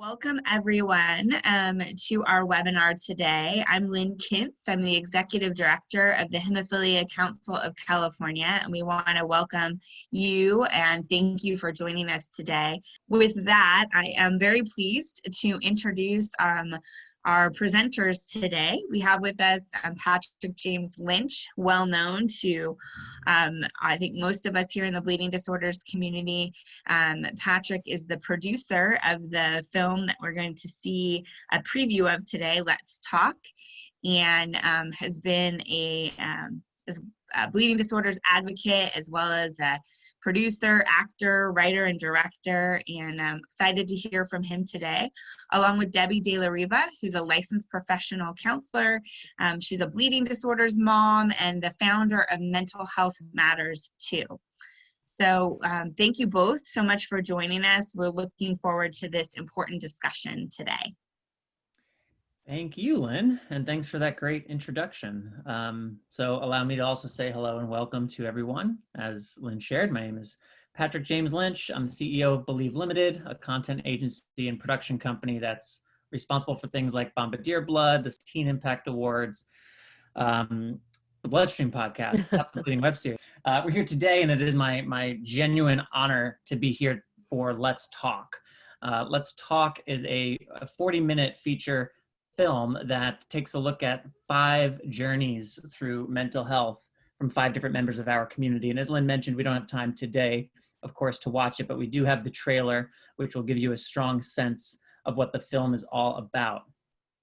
Welcome everyone to our webinar today. I'm Lynn Kintz. I'm the Executive Director of the Hemophilia Council of California, and we want to welcome you and thank you for joining us today. With that, I am very pleased to introduce our presenters today. We have with us Patrick James Lynch, well known to I think most of us here in the bleeding disorders community. Patrick is the producer of the film that we're going to see a preview of today, Let's Talk, and has been a bleeding disorders advocate as well as a producer, actor, writer, and director, and I'm excited to hear from him today, along with Debbie De La Riva, who's a licensed professional counselor. She's a bleeding disorders mom and the founder of Mental Health Matters too. So thank you both so much for joining us. We're looking forward to this important discussion today. Thank you, Lynn, and thanks for that great introduction. So allow me to also say hello and welcome to everyone. As Lynn shared, my name is Patrick James Lynch. I'm the CEO of Believe Limited, a content agency and production company that's responsible for things like Bombardier Blood, the Teen Impact Awards, the Bloodstream podcast, Stop the Bleeding web series. We're here today, and it is my genuine honor to be here for Let's Talk. Let's Talk is a 40-minute feature film that takes a look at 5 journeys through mental health from 5 different members of our community. And as Lynn mentioned, we don't have time today, of course, to watch it, but we do have the trailer, which will give you a strong sense of what the film is all about.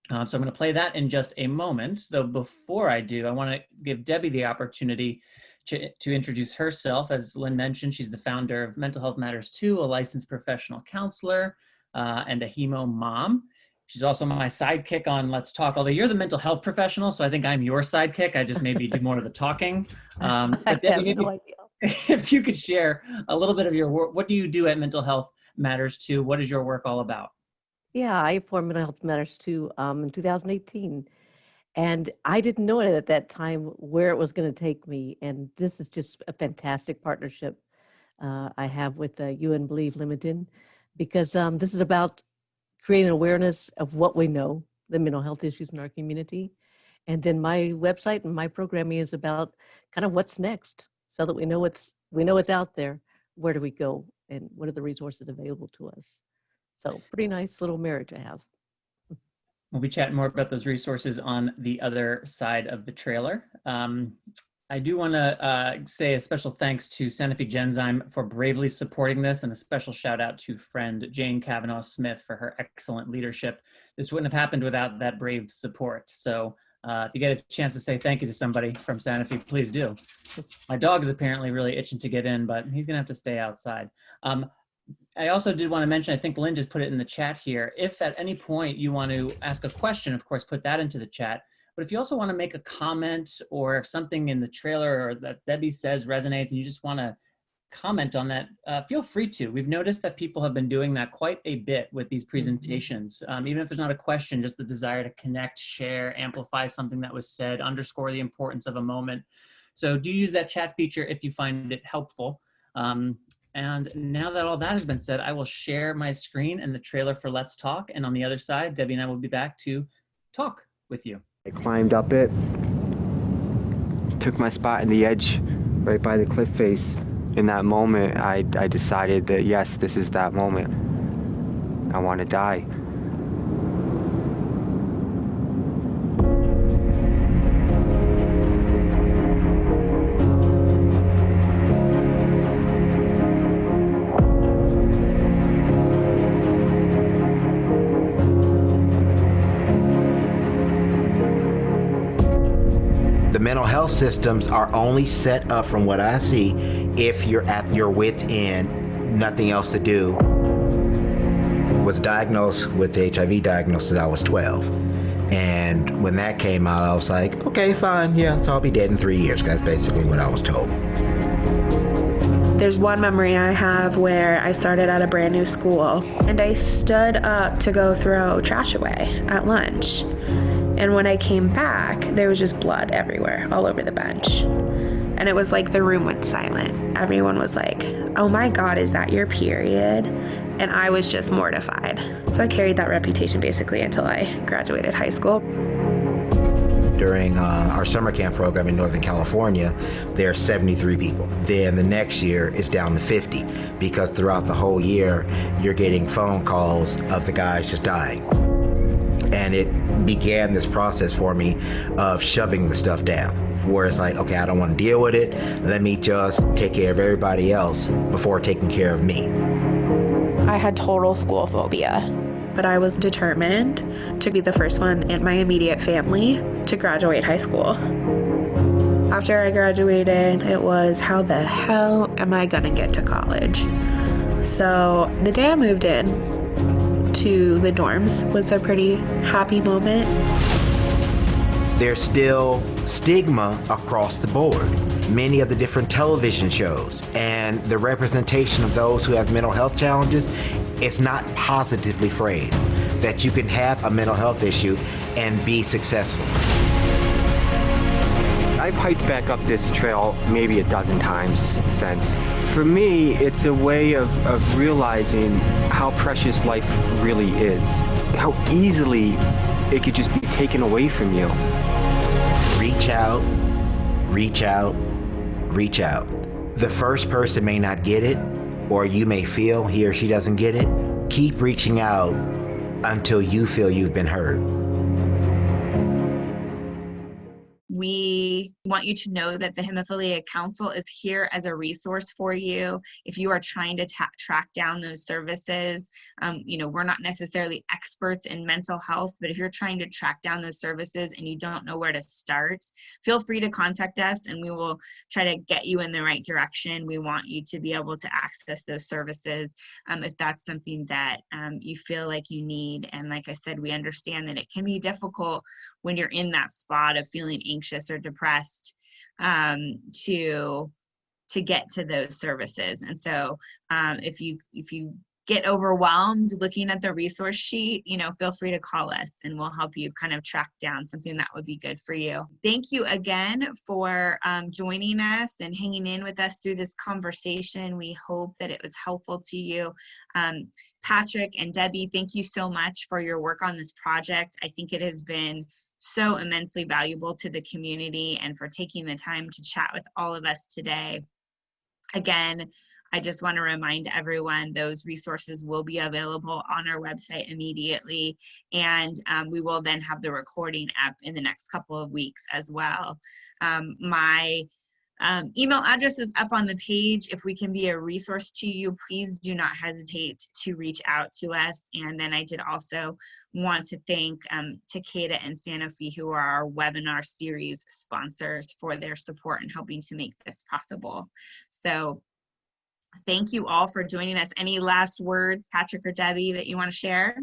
So I'm going to play that in just a moment, though before I do, I want to give Debbie the opportunity to introduce herself. As Lynn mentioned, she's the founder of Mental Health Matters too, a licensed professional counselor and a hemo mom. She's also my sidekick on Let's Talk, although you're the mental health professional, so I think I'm your sidekick. I just maybe do more of the talking. But Debbie, no idea. If you could share a little bit of your work, what do you do at Mental Health Matters too? What is your work all about? Yeah, I formed Mental Health Matters too in 2018. And I didn't know it at that time where it was going to take me. And this is just a fantastic partnership I have with you and Believe Limited, because this is about creating awareness of what we know, the mental health issues in our community. And then my website and my programming is about kind of what's next, so that we know it's out there. Where do we go, and what are the resources available to us? So pretty nice little marriage I have. We'll be chatting more about those resources on the other side of the trailer. I do want to say a special thanks to Sanofi Genzyme for bravely supporting this, and a special shout out to friend Jane Kavanaugh Smith for her excellent leadership. This wouldn't have happened without that brave support. So if you get a chance to say thank you to somebody from Sanofi, please do. My dog is apparently really itching to get in, but he's gonna have to stay outside. I also did want to mention, I think Lynn just put it in the chat here, if at any point you want to ask a question, of course, put that into the chat. But if you also want to make a comment, or if something in the trailer or that Debbie says resonates and you just want to comment on that, feel free to. We've noticed that people have been doing that quite a bit with these presentations. Even if there's not a question, just the desire to connect, share, amplify something that was said, underscore the importance of a moment. So do use that chat feature if you find it helpful. And now that all that has been said, I will share my screen and the trailer for Let's Talk. And on the other side, Debbie and I will be back to talk with you. I climbed up it, took my spot in the edge right by the cliff face. In that moment, I decided that yes, this is that moment. I want to die. Mental health systems are only set up, from what I see, if you're at your wit's end, nothing else to do. Was diagnosed with the HIV diagnosis I was 12. And when that came out, I was like, okay, fine, yeah, so I'll be dead in 3 years. That's basically what I was told. There's one memory I have where I started at a brand new school and I stood up to go throw trash away at lunch. And when I came back, there was just blood everywhere, all over the bench. And it was like the room went silent. Everyone was like, "Oh my God, is that your period?" And I was just mortified. So I carried that reputation basically until I graduated high school. During our summer camp program in Northern California, there are 73 people. Then the next year it's down to 50 because throughout the whole year, you're getting phone calls of the guys just dying. And it began this process for me of shoving the stuff down, where it's like, okay, I don't want to deal with it. Let me just take care of everybody else before taking care of me. I had total school phobia, but I was determined to be the first one in my immediate family to graduate high school. After I graduated, it was, how the hell am I gonna get to college? So the day I moved in to the dorms was a pretty happy moment. There's still stigma across the board. Many of the different television shows and the representation of those who have mental health challenges, it's not positively phrased that you can have a mental health issue and be successful. I've hiked back up this trail maybe a dozen times since. For me, it's a way of realizing how precious life really is, how easily it could just be taken away from you. Reach out, reach out, reach out. The first person may not get it, or you may feel he or she doesn't get it. Keep reaching out until you feel you've been heard. We want you to know that the Hemophilia Council is here as a resource for you. If you are trying to track down those services, we're not necessarily experts in mental health, but if you're trying to track down those services and you don't know where to start, feel free to contact us and we will try to get you in the right direction. We want you to be able to access those services if that's something that you feel like you need. And like I said, we understand that it can be difficult when you're in that spot of feeling anxious or depressed to get to those services. And so if you get overwhelmed looking at the resource sheet, feel free to call us and we'll help you kind of track down something that would be good for you. Thank you again for joining us and hanging in with us through this conversation. We hope that it was helpful to you. Patrick and Debbie, thank you so much for your work on this project. I think it has been so immensely valuable to the community and for taking the time to chat with all of us today. Again, I just want to remind everyone those resources will be available on our website immediately, and we will then have the recording up in the next couple of weeks as well. My email address is up on the page. If we can be a resource to you, please do not hesitate to reach out to us. And then I did also want to thank Takeda and Sanofi, who are our webinar series sponsors, for their support in helping to make this possible. So thank you all for joining us. Any last words, Patrick or Debbie, that you want to share?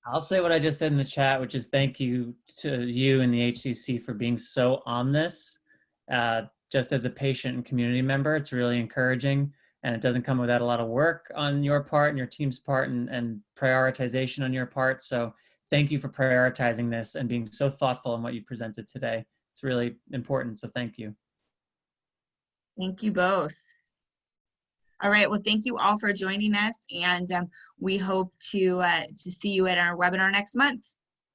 I'll say what I just said in the chat, which is thank you to you and the HCC for being so on this. Just as a patient and community member, it's really encouraging, and it doesn't come without a lot of work on your part and your team's part and prioritization on your part. So thank you for prioritizing this and being so thoughtful in what you presented today. It's really important, so thank you. Thank you both. All right, well, thank you all for joining us, and we hope to see you at our webinar next month.